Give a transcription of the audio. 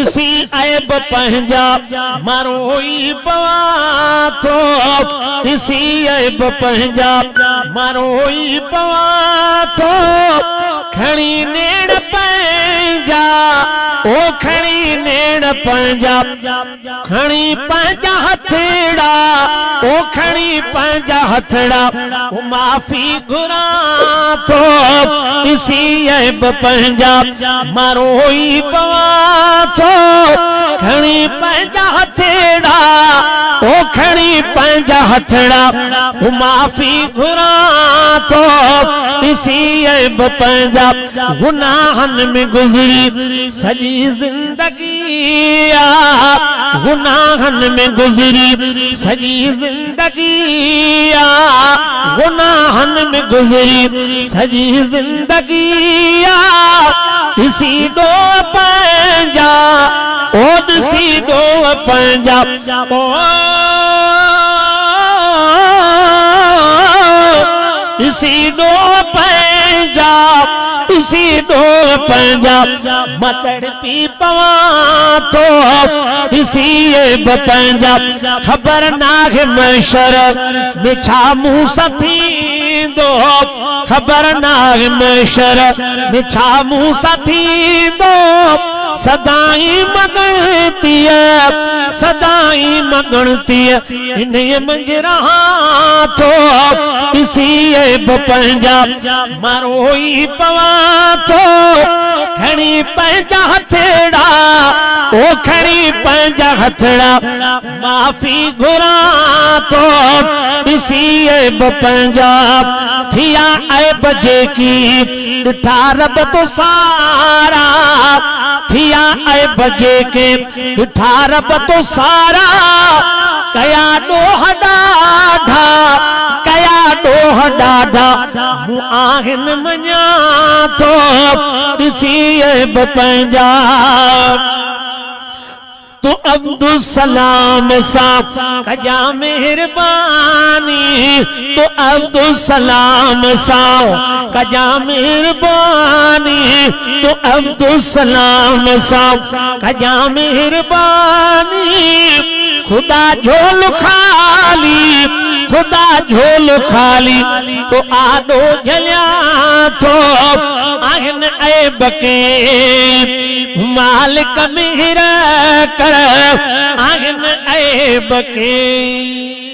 इसी ऐब पंहिंजा मरोई पवा थो इसी ऐब पंहिंजा मरोई पवा थो खणी नेड़ पंहिंजा ओ खणी नेड़ पंहिंजा खणी पंहिंजा हथड़ा ओ खणी पंहिंजा हथड़ा ओ माफ़ी घुरां थो इसी ऐब पंहिंजा मरोई पवा थो खणी पंहिंजा हथड़ा ओ खणी पंहिंजा हथड़ा ओ माफ़ी घुरां थो इसी ऐब पंहिंजा गुनाहनि में गुज़री सॼी ज़िंदगी आ गुनाहनि में गुज़री सॼी ज़िंदगी आ गुनाहनि में गुज़री सॼी ज़िंदगी आ इसी दो पंहिंजा ओ ॾिसी दो पंहिंजा ओ इसी दो पंहिंजा इसी दो पंहिंजा मतड़ पी पवा थो इसी ऐब पंहिंजा ख़बर नाहे महशर में छा मूं सां थींदो ख़बर नाहे महशर में छा मूं सां थींदो सदाई मगणतीअ इन्हीअ मंझि रहां थो इसी ऐब पंहिंजा मरोई पवा थो खणी पंहिंजा हथड़ा ओ खणी पंहिंजा हथड़ा माफ़ी घुरां थो इसी ऐब पंहिंजा थिया ऐब जेकी ॾिठा रब तो सारा थिया ऐब जेके ॾिठा रब तो सारा कया ॾोह ॾाढा कया ॾोह ॾाढा मूं आहिनि मञा थो ॾिसी ऐब पंहिंजा तू अब्दुल सलाम सां कजा मेहरबानी तू अब्दुल सलाम सां कजा मेहरबानी तू अब्दुल सलाम सां कजा मेहरबानी खुदा झोल खाली तो आडो झलिया थो आहिनि ऐब के मालिक मेहर कर आहिनि ऐब के